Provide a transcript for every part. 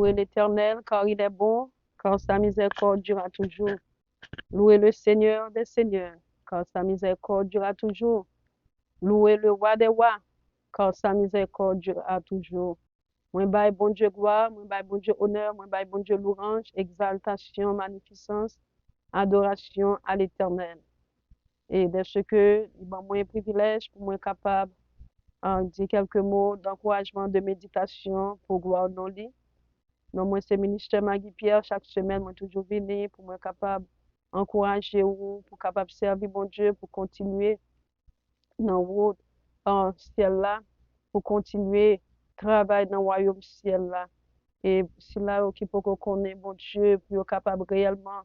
Louez l'Éternel, car il est bon, car sa miséricorde durera toujours. Louez le Seigneur des Seigneurs, car sa miséricorde durera toujours. Louez le roi des rois, car sa miséricorde durera toujours. Moi bail bon Dieu gloire, moi bail bon Dieu honneur, moi bail bon Dieu louange, exaltation, magnificence, adoration à l'Éternel. Et de ce que, bon, moi un privilège pour moi capable de dire quelques mots d'encouragement, de méditation pour gloire dans lui. Non, moi c'est ministère Maggie Pierre, chaque semaine, moi toujours venir pour moi capable encourager ou pour capable servir bon Dieu, pour continuer dans le route en ciel là, pour continuer travail dans le royaume ciel là. Et c'est là qui peut qu'on connaît bon Dieu, pour être capable réellement,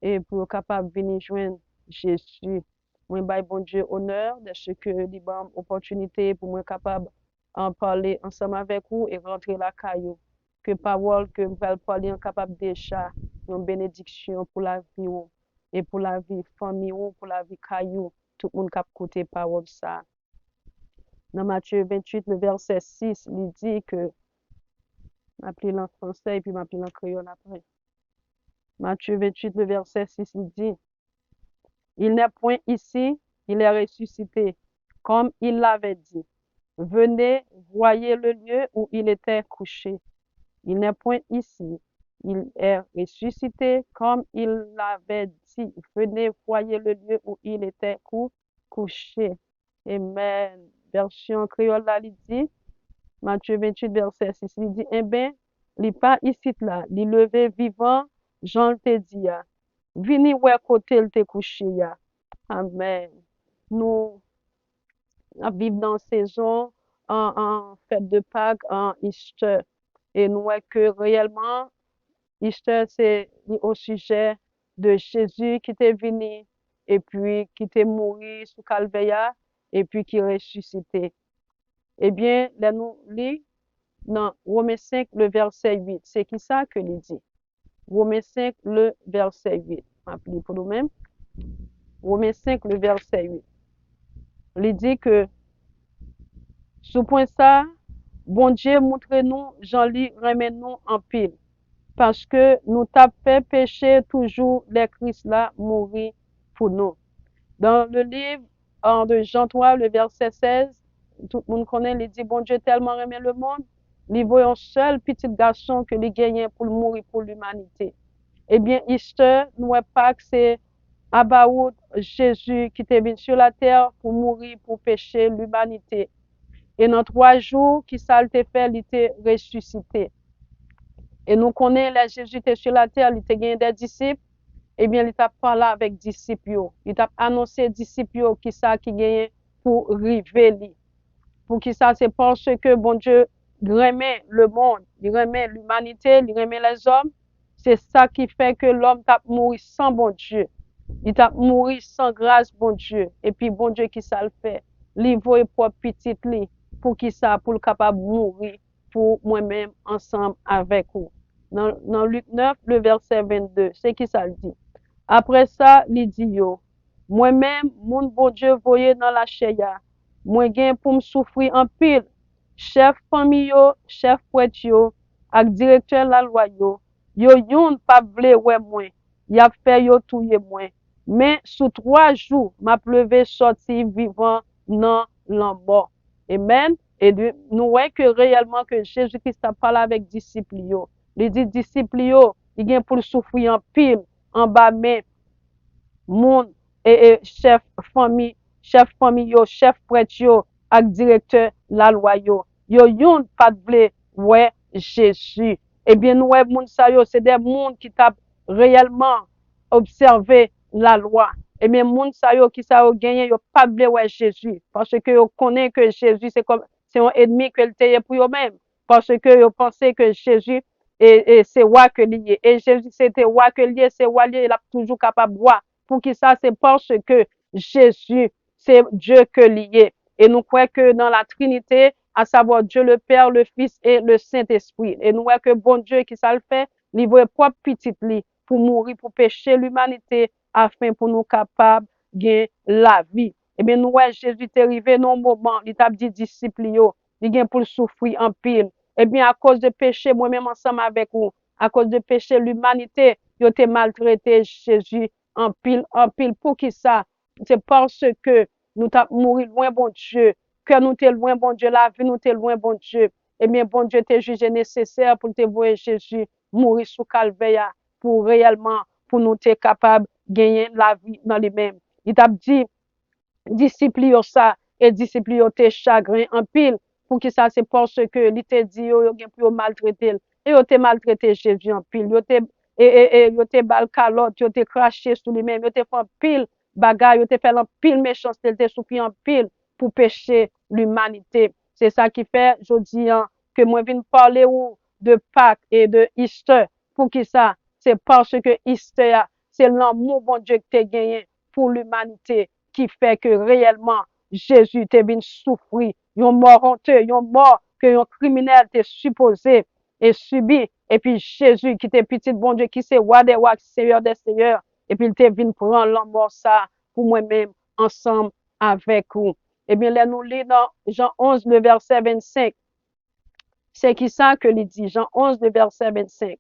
et pour être capable de venir joindre Jésus. Moi, bail bon Dieu honneur de ce que il donne opportunité pour moi capable en parler ensemble avec vous et rentrer la caillou. Que parole que vous allez parler en capable déjà une bénédiction pour la vie ou, et pour la vie famille ou, pour la vie caillou. Tout le monde cap côté parole ça. Dans Matthieu 28, le verset 6, il dit que m'appeler en français et puis m'appeler en créole après. Matthieu 28, le verset 6, il dit, il n'est point ici, il est ressuscité, comme il l'avait dit. Venez, voyez le lieu où il était couché. Il n'est point ici, il est ressuscité, comme il l'avait dit. Venez, voyez le lieu où il était couché. Amen. Version créole là, il dit, Matthieu 28, verset 6, il dit, eh bien, il n'est pas ici là, il levé vivant, Jean te dit, vini ouais côté il te couché ya. Amen. Nous vivons dans saison en fête de Pâques, en Easter. Et nous voyons que réellement, Easter, c'est au sujet de Jésus qui est venu et puis qui est mort sous Calvaire et puis qui est ressuscité. Eh bien, là, nous lisons dans Romains 5, le verset 8. C'est qui ça que il dit? Romains 5, le verset 8. Appelez pour nous-mêmes. Romains 5, le verset 8. Il dit que, sous point ça, bon Dieu montre-nous, Jean-Ly remet nous en pile. Parce que nous t'avons fait pécher toujours les Christ là mourir pour nous. Dans le livre de Jean 3, le verset 16, tout le monde connaît, il dit, bon Dieu tellement aimé le monde, il voit un seul petit garçon que il gagnait pour mourir pour l'humanité. Eh bien, Easter, nous pas que c'est about Jésus qui est venu sur la terre pour mourir pour pécher l'humanité. Et dans 3 jours, qui ça le fait, il était ressuscité. Et nous connaissons, là, Jésus était sur la terre, il était gagné des disciples. Eh bien, il t'a parlé avec disciples. Il t'a annoncé disciples qui ça qui gagne pour river. Pour qui ça, c'est parce que bon Dieu remet le monde, il remet l'humanité, il remet les hommes. C'est ça qui fait que l'homme t'a mouru sans bon Dieu. Il t'a mouru sans grâce, bon Dieu. Et puis, bon Dieu, qui ça le fait? Livre et propre petit li, pour qui ça, pour le capable mourir pour moi-même ensemble avec vous. Dans Luc 9, le verset 22, c'est qui ça le dit? Après ça, il dit yo, moi-même, mon bon Dieu voyé dans la chair, moi gain pour me souffrir en pile. Chef famille yo, chef prêtre yo, ak directeur la loi yo yon pas vle ouais moi, y a fait yo touye moi. Mais sous 3 jours, m'a levé sorti vivant dans l'embord. Amen. Et nous voyons que réellement que Jésus-Christ a parlé avec disciples yo. Il dit disciples yo, il gain pour souffrir en pile, en bas mais moun et chef famille yo, chef prêtre yo, ak directeur la loi yo yon pas vle ouais Jésus. Eh bien nous ouais moun sa yo, c'est des moun qui t'a réellement observé la loi. Eh bien moun sa yo qui sa yo gagné yo pas vle ouais Jésus parce que yo connaît que Jésus c'est un ennemi que le pour eux même parce que yo pensait que Jésus et c'est roi que lié et Jésus c'était roi que lié, c'est roi lié, il a toujours capable roi. Pour qui ça, c'est parce que Jésus, c'est Dieu que lié. Et nous croyons que dans la Trinité, à savoir Dieu le Père, le Fils et le Saint-Esprit. Et nous croyons que bon Dieu qui ça le fait, livre propre petit lit pour mourir, pour pécher l'humanité, afin pour nous capables de gagner la vie. Eh bien, nous voyons Jésus est arrivé dans un moment, il t'a dit disciples, il vient pour souffrir en pile. eh bien, à cause de péché, moi-même ensemble avec vous, à cause de péché, l'humanité, yo te maltraité Jésus en pile pour qui ça? C'est parce que nous t'avons mouru loin, bon Dieu, que nous t'es loin, bon Dieu, la vie nous t'es loin, bon Dieu. Eh bien, bon Dieu, t'es jugé nécessaire pour te voir Jésus mourir sous calvaire pour réellement, pour nous t'es capable de gagner la vie dans les mêmes. Il t'a dit, disciples yo ça, et disciples yo te chagrin en pile, pour que ça c'est parce que il te dit yo gen pour yo maltraiter. Et yo te maltraité Jésus en pile, yo te bal calotte, yo te craché sur lui-même, yo te fait en pile bagay, yo te fait en pile méchanceté, yo te souffri en pile pour pécher l'humanité. C'est ça qui fait, je dis, que moi viens parler ou de Pâques et de Easter. Pour qui ça? C'est parce que Easter, c'est l'amour bon Dieu que tu as gagné pour l'humanité qui fait que réellement Jésus t'est venu souffrir. Yon mort honteux, yon mort que yon criminel t'est supposé et subi. Et puis Jésus qui t'est petit bon Dieu, qui c'est roi des rois, seigneur des seigneurs. Et puis il t'est venu prendre la mort ça pour moi-même ensemble avec vous. Eh bien, là, nous lisons dans Jean 11, le verset 25. C'est qui ça que il dit? Jean 11, le verset 25.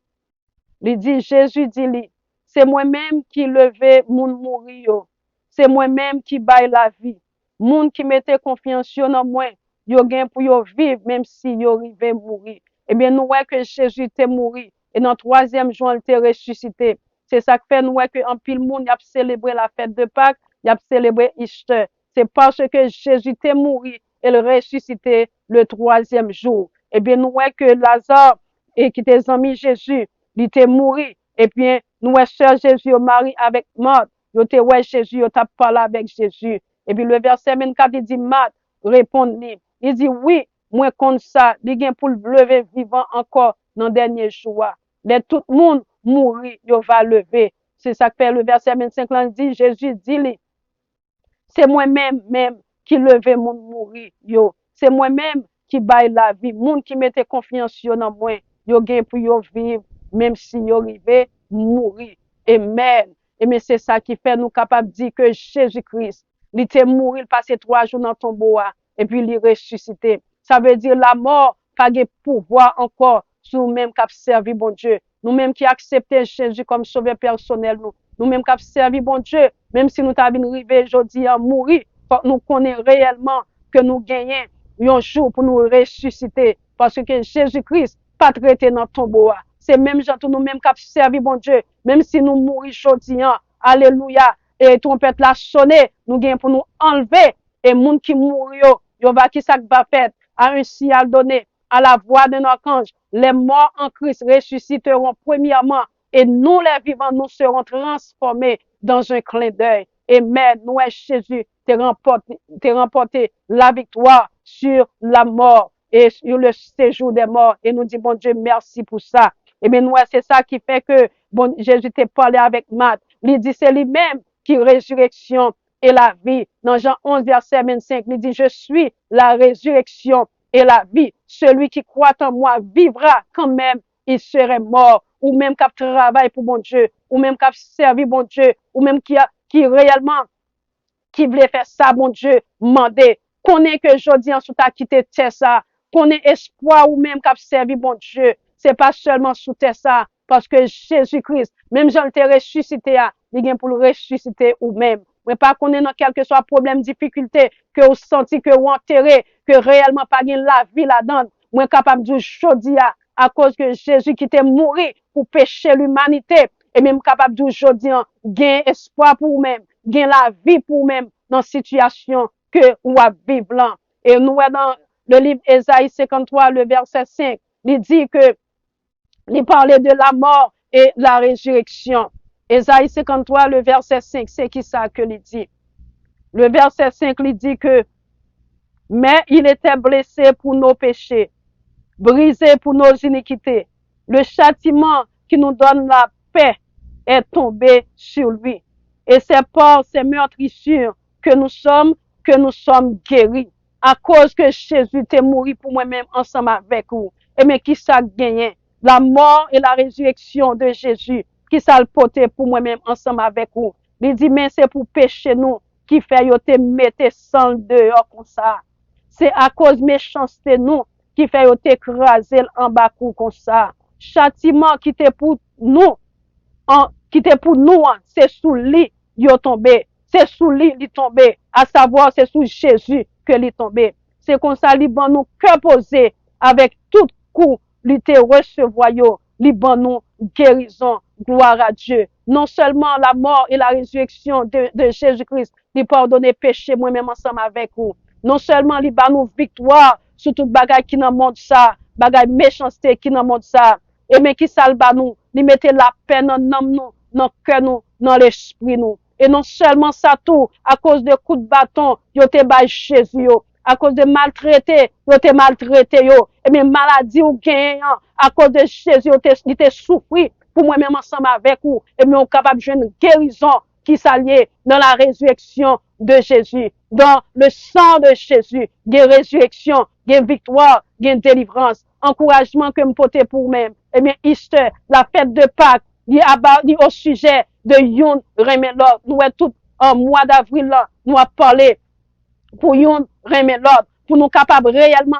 Il dit, Jésus dit, c'est moi-même qui levais moun mourir. C'est moi-même qui baille la vie. Moun qui mettait confiance dans moi, yo gen pour yo vivre, même si yo rive mourir. Eh bien, nous voyons que Jésus était mort. Et dans le troisième jour, il était ressuscité. C'est ça que fait nous que en pile monde y a célébré la fête de Pâques, y a célébré Easter. C'est parce que Jésus était mort et ressuscité le troisième jour. Eh bien, nous voyons que Lazare, et qui était ami Jésus, il était mort. Et puis, nous voyons sœur Jésus au mari avec Marthe. Yo te ouais Jésus, yo t'a parlé avec Jésus. Et puis, le verset 24, il dit, Marthe, répond-lui. Il dit, oui, moi, comme ça, il gen pour le lever vivant encore dans le dernier jour. Là, tout le monde mourir, yo va lever. C'est ça que fait le verset 25, là, il dit, Jésus dit, c'est moi-même même qui levait mon mourir, yo. C'est moi-même qui baille la vie. Moun qui mette confiance yo dans moi, yo gen pour yo vivre, même si yo rive mourir. Amen. Et mais c'est ça qui fait nous capables de dire que Jésus-Christ, il était mort, il passait 3 jours dans ton bois, et puis il est ressuscité. Ça veut dire la mort, pas de pouvoir encore sur nous-mêmes qui avons servi bon Dieu. Nous-mêmes qui acceptons Jésus comme sauveur personnel, nous-mêmes qui avons servi bon Dieu, même si nous t'avons arrivé aujourd'hui à mourir, faut que nous connaissons réellement que nous gagnons un jour pour nous ressusciter. Parce que Jésus-Christ pas traité dans ton bois. C'est même gens nous-mêmes qui avons servi bon Dieu, même si nous mourons aujourd'hui, alléluia, et trompette la sonné, nous gagnons pour nous enlever, et moun qui mourent, yo va qui ça va faire, à un signal donné, à la voix d'un archange, les morts en Christ ressusciteront premièrement, et nous les vivants, nous serons transformés dans un clin d'œil. Amen. Nous, Jésus, t'es remporté la victoire sur la mort et sur le séjour des morts. Et nous disons, bon Dieu, merci pour ça. Et bien, nous, c'est ça qui fait que, bon, Jésus t'a parlé avec Marthe. Il dit, c'est lui-même qui résurrection et la vie. Dans Jean 11, verset 25, il dit, je suis la résurrection et la vie. Celui qui croit en moi vivra quand même, il serait mort. Ou même qui travaille pour bon Dieu, ou même qui servi bon Dieu, ou même qui réellement, qui voulait faire ça, bon Dieu, mandé. Connaît que jodi en sous ta quitté terre ça. Connaît espoir ou même qui servi bon Dieu. C'est pas seulement sous terre ça, parce que Jésus-Christ, même Jean le ressuscité, il vient pour le ressusciter ou même. Mais pas connaît dans quel que soit problème, difficulté, que vous senti que vous enterré, que réellement pas la vie là-dedans. Moi capable de dire jodi à cause que Jésus qui était mort pour pécher l'humanité, et même capable de dire jodi gain espoir pour vous-même, gain la vie pour vous-même dans situation que vous vivez là. Et nous dans le livre Ésaïe 53, le verset 5, il dit que il parlait de la mort et la résurrection. Ésaïe 53, le verset 5, c'est qui ça que il dit? Le verset 5, il dit que mais il était blessé pour nos péchés, brisé pour nos iniquités. Le châtiment qui nous donne la paix est tombé sur lui. Et c'est par ces meurtrissures que nous sommes guéris. À cause que Jésus t'est mort pour moi-même ensemble avec vous. Et mais qui ça gagné? La mort et la résurrection de Jésus. Qui ça le porté pour moi-même ensemble avec vous. Il dit, mais c'est pour pécher nous qui fait yo te mettre sans dehors comme ça. C'est à cause méchanceté nous qui fait yo t'écraser en bas cou comme ça. Châtiment qui était pour nous, qui était pour nous, c'est sous lui, yo tombé. C'est sous lui, il tombé. À savoir, c'est sous Jésus que il tombé. C'est comme ça, li ban nous cœur posé avec tout coup, li te recevoir yo, li ban nous guérison, gloire à Dieu. Non seulement la mort et la résurrection de Jésus-Christ, li pardonner péché moi-même ensemble avec vous. Non seulement li ban nous victoire sur tout bagay qui dans monde ça, bagay méchanceté qui dans monde ça, et mais qui salva nous, li mette la paix dans nous, dans cœur nous, dans l'esprit nous. Et non seulement ça tout, à cause de coups de bâton, yo te bay Jésus yo. À cause de maltraité, yo te maltraité yo. Et mes maladies ou gagnent, à cause de Jésus, il te souffri pour moi-même ensemble avec vous. Et nous sommes capables de jouer une guérison qui s'allie dans la résurrection de Jésus. Dans le sang de Jésus, il y a résurrection, il y a victoire, il y a délivrance. Encouragement que me porter pour moi-même. Et bien, Easter, la fête de Pâques, il y a au sujet de yon remet l'autre. Nous, tout en mois d'avril, là, nous avons parlé pour yon remet l'autre, pour nous capables réellement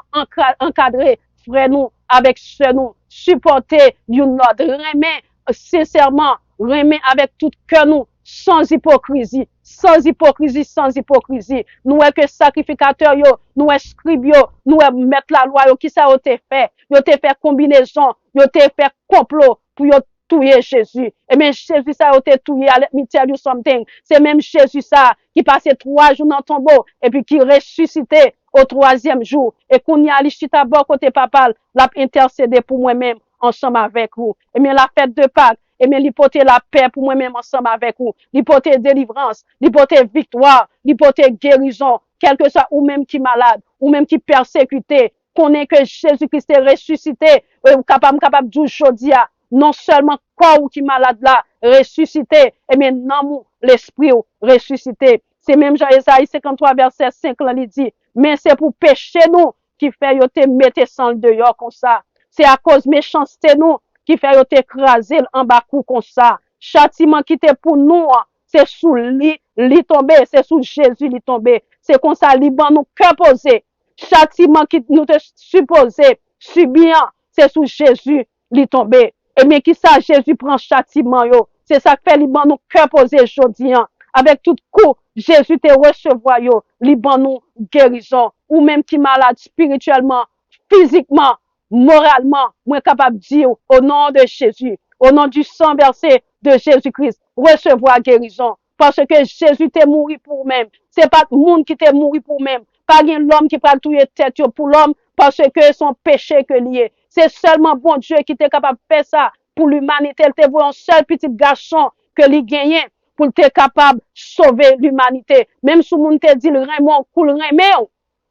encadrer frère nous avec sœur nous, supporter yon l'autre, remet sincèrement, remet avec tout cœur nous, sans hypocrisie, sans hypocrisie, sans hypocrisie. Nous est que sacrificateur yo, nous est scribe yo, nous est mettre la loi yo, qui ça yo te fait? Yo te fait combinaison, yo te fait complot pour yo tuer Jésus. Et même Jésus ça yo te tuer, let me tell you something. C'est même Jésus ça qui passait 3 jours dans le tombeau et puis qui ressuscitait au 3e jour. Et qu'on y a li chita bon côté papa, l'a intercédé pour moi-même ensemble avec vous. Et bien la fête de Pâques, et bien l'hypothèse la paix pour moi-même ensemble avec vous. L'hypothèse délivrance, l'hypothèse victoire, l'hypothèse guérison, quel que soit ou même qui malade, ou même qui persécuté, qu'on est que Jésus-Christ est ressuscité, capable d'aujourd'hui, non seulement corps ou qui malade là, ressuscité, et bien non, l'esprit ressuscité. C'est même Jean-Esaïe 53 verset 5 là, il dit, mais c'est pour pécher nous qui fait yo te mettre sans le dehors comme ça. C'est à cause méchanceté nous qui fait yo t'écraser en bas cou comme ça. Châtiment qui était pour nous, c'est sous lui tombé, c'est sous Jésus lui tombé. C'est comme ça, li ban nous cœur posé. Châtiment qui nous te supposé subir, c'est sous Jésus lui tombé. Et bien qui ça, Jésus prend châtiment yo. C'est ça que fait li ban nous cœur posé aujourd'hui. Avec tout coup, Jésus te recevoir yo, li ban nous guérison. Ou même qui malade spirituellement, physiquement, moralement, moi capable de dire au nom de Jésus, au nom du sang versé de Jésus-Christ, recevoir guérison. Parce que Jésus t'est mouru pour même. C'est pas le monde qui t'est mouru pour même. Pas l'homme qui peut tuer tête pour l'homme parce que son péché que lié. C'est seulement bon Dieu qui t'est capable de faire ça pour l'humanité. Il te voit un seul petit garçon que lui gagnait pour être capable de sauver l'humanité. Même si le monde te dit le Raymond coule Raymond,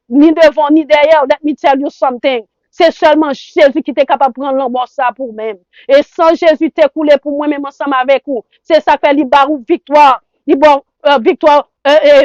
ni devant ni derrière, let me tell you something. C'est seulement Jésus qui était capable de prendre l'embarras ça pour même. Et sans Jésus t'est coulé pour moi-même ensemble avec vous. C'est ça fait barou victoire. Victoire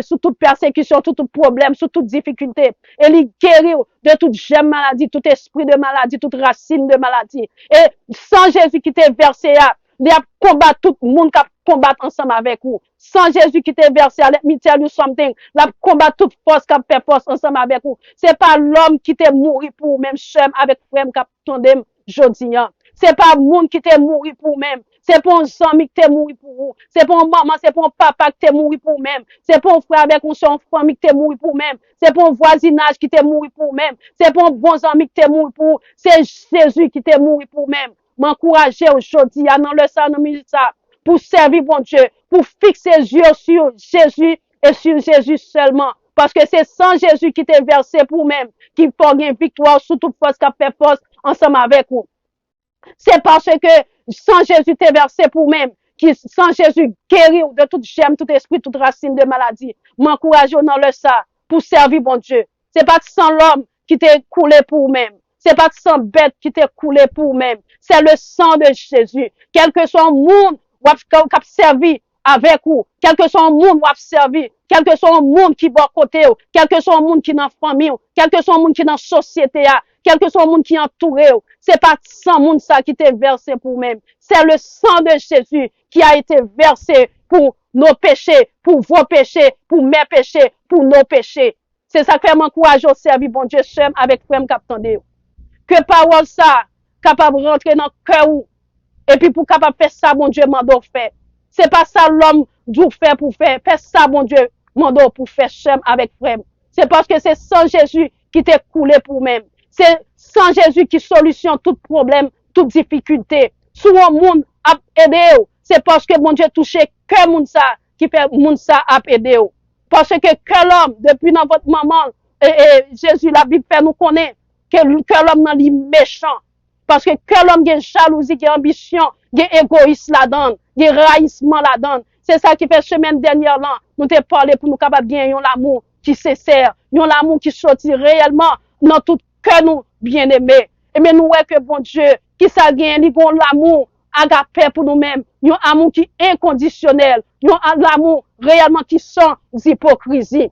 sous toute persécution, sous tout problème, sous toute difficulté. Et il guérit de toute gemme maladie, tout esprit de maladie, toute racine de maladie. Et sans Jésus qui t'est versé, il a combattu tout le monde qui combat ensemble avec vous. Sans Jésus qui t'est versé, let me tell you something, il a combattu toute force qui fait force ensemble avec vous. C'est pas l'homme qui t'est mouru pour même chème avec frère qui tondem jodi. C'est pas le monde qui t'est mouru pour même. C'est pas un ami qui t'est mouru pour vous. C'est pas un maman, c'est pas un papa qui t'est mouru pour même. C'est pas un frère avec une famille qui t'est mouru pour même. C'est pas un voisinage qui t'est mouru pour même. C'est pas un bon ami qui t'est mouru pour vous. C'est Jésus qui t'est mouru pour même. M'encourager aujourd'hui, dans le sang de ça, pour servir bon Dieu, pour fixer les yeux sur Jésus et sur Jésus seulement. Parce que c'est sans Jésus qui t'est versé pour même, qui peut gagner victoire sous toute force qui fait force ensemble avec vous. C'est parce que sans Jésus t'es versé pour même, qui sans Jésus guérir de toute gemme, tout esprit, toute racine de maladie. M'encourage dans le ça pour servir bon Dieu. C'est pas sans l'homme qui t'est coulé pour même. C'est pas sans bête qui t'est coulé pour même. C'est le sang de Jésus. Quel que soit le monde qui a servi avec vous, quel que soit le monde qui a servi, quel que soit le monde qui est à côté, quel que soit le monde qui est dans la famille, quel que soit le monde qui est dans la société, quel que soit le monde qui est entouré, c'est pas sans monde ça qui t'est versé pour même. C'est le sang de Jésus qui a été versé pour nos péchés, pour vos péchés, pour mes péchés, pour nos péchés. C'est ça que fait m'encourager au service, bon Dieu, seul avec frère qui attendait. Que parole ça, capable de rentrer dans le cœur ou, et puis pour capable faire ça, bon Dieu, mando fait. C'est pas ça l'homme doit faire pour faire. Fais ça, bon Dieu, mando pour faire chème avec frère. C'est parce que c'est sans Jésus qui t'est coulé pour même. C'est sans Jésus qui solutionne tout problème, toute difficulté. Souvent, monde a aidé. C'est parce que bon Dieu touché que moun ça qui fait moun ça a aidé. Parce que l'homme, depuis dans votre maman, Jésus, la Bible fait nous connaître que l'homme nan li méchant. Parce que l'homme a jalousie, a ambition, a égoïsme là-dedans, a raïsement là-dedans. C'est ça qui fait semaine dernière là, nous te parlé pour nous capables de gagner l'amour qui sincère, l'amour qui sortit réellement dans tout cœur nous bien aimé. Et mais nous voyons que bon Dieu, qui ça gagne, il a l'amour agapé pour nous-mêmes, un amour qui est inconditionnel, un amour réellement qui sans hypocrisie.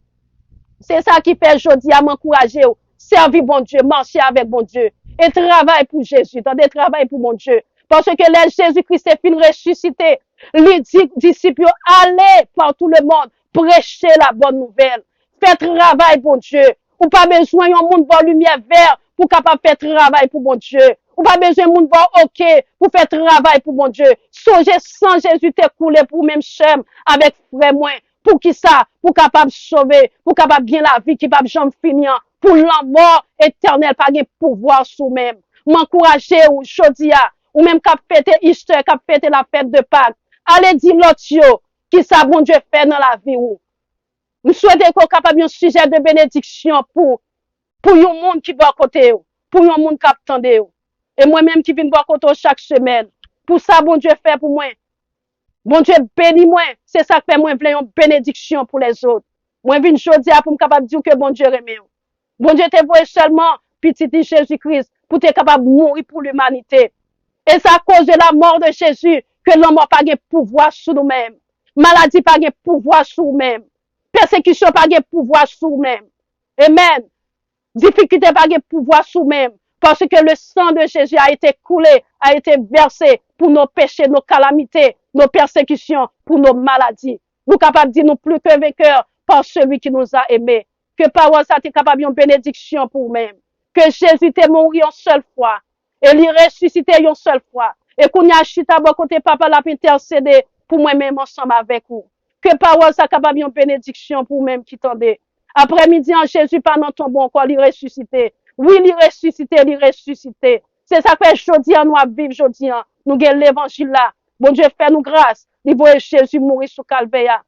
C'est ça qui fait aujourd'hui à m'encourager, servir bon Dieu, marcher avec bon Dieu, et travailler pour Jésus, dans des travail pour mon Dieu. Parce que là, Jésus-Christ est fin ressuscité. Les disciples, allez par tout le monde, prêcher la bonne nouvelle. Faites travail, bon Dieu. Ou pas besoin d'un monde voir lumière vert pour capable faire travail pour mon Dieu. Ou pas besoin d'un monde voir OK pour faire travail pour mon Dieu. Songez sans Jésus t'est coulé pour même chème avec frère moins. Pour qui ça? Pour capable sauver, pour capable bien la vie qui va jamais finir. Pour la mort éternelle, pas de pouvoir sous même. M'encourager ou chodia, ou même cap fêter Easter, cap fêter la fête de Pâques. Allez dire l'autre yo, qui ça bon Dieu fait dans la vie ou. Nous souhaitons qu'on capable un sujet de bénédiction pour un monde qui va à côté ou, pour un monde qui attend ou. Et moi-même qui viens voir côté chaque semaine. Pour ça bon Dieu fait pour moi. Bon Dieu bénis moi, c'est ça que fait moi une bénédiction pour les autres. Moi viens chodia pour me capable dire que bon Dieu aime. Bon Dieu te voit seulement petit Jésus-Christ pour être capable de mourir pour l'humanité. Et c'est à cause de la mort de Jésus que l'homme n'a pas de pouvoir sur nous-mêmes. Maladie pas de pouvoir sur nous-mêmes. Persécution pas de pouvoir sur nous-mêmes. Amen. Difficulté pas de pouvoir sur nous-mêmes. Parce que le sang de Jésus a été coulé, a été versé pour nos péchés, nos calamités, nos persécutions, pour nos maladies. Nous sommes capables de dire nous plus que vainqueurs par celui qui nous a aimés. Que parole ça t'est capable une bénédiction pour nous-mêmes. Que Jésus t'est mort une seule fois. Et il ressuscité une seule fois. Et qu'on y a chita bon côté papa la intercédé pour moi-même ensemble avec vous. Que parole ça capable une bénédiction pour nous-mêmes qui tendez. Après-midi en Jésus pendant ton bon corps, il ressuscité. Oui, il ressuscité, il ressuscité. C'est ça que jodi nous à vivre jodi nous gagne l'évangile là. Bon Dieu fait nous grâce. Il voit Jésus mourir sur calvaire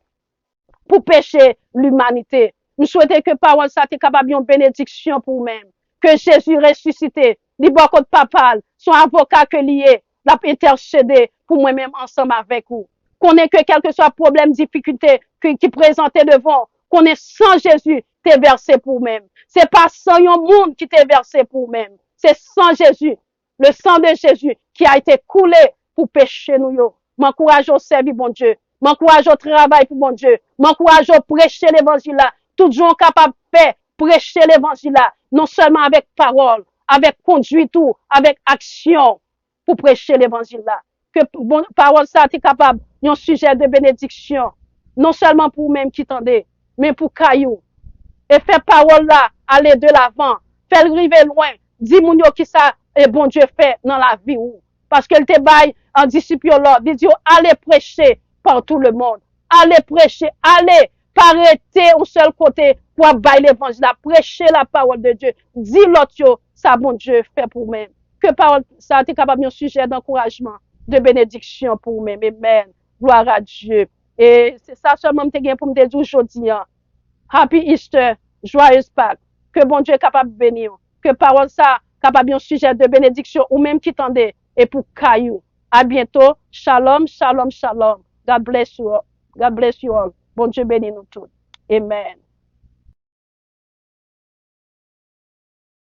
pour pécher l'humanité. Nous souhaitons que parole ça t'est capable une bénédiction pour nous-mêmes. Que Jésus ressuscité, libre contre papa, son avocat que lié, l'a intercédé pour moi-même ensemble avec vous. Qu'on ait que quel que soit problème, difficulté qui présentait devant, qu'on est sans Jésus, t'es versé pour même. C'est pas sans un monde qui t'est versé pour même. C'est sans Jésus, le sang de Jésus qui a été coulé pour pécher nous yo. M'encourage au service, bon Dieu. M'encourage au travail pour bon Dieu. M'encourage au prêcher l'évangile là. Tout gens capable de faire prêcher l'évangile là. Non seulement avec parole, avec conduite tout, avec action pour prêcher l'évangile là. Que bon, parole ça t'es capable d'un sujet de bénédiction. Non seulement pour même qui tendait, mais pour caillou. Et fait parole là, aller de l'avant. Faire arriver loin. Dis moun yo qui ça, et bon Dieu fait dans la vie ou. Parce qu'elle te baille en disciple là. Dis allez prêcher par tout le monde. Allez prêcher, allez, pas arrêter au seul côté pour bailler l'évangile, prêcher la parole de Dieu. Dis l'autre, ça bon Dieu fait pour moi. Que parole, ça a été capable d'un sujet d'encouragement, de bénédiction pour moi. Amen. Gloire à Dieu. Et c'est ça seulement que je pour me dire aujourd'hui. Happy Easter, joyeuse Pâques. Que bon Dieu est capable de bénir. Que parole ça, capable d'un sujet de bénédiction ou même qui tendait et pour caillou. À bientôt. Shalom, shalom, shalom. God bless you all. God bless you all. Bon Dieu bénit nous tous. Amen.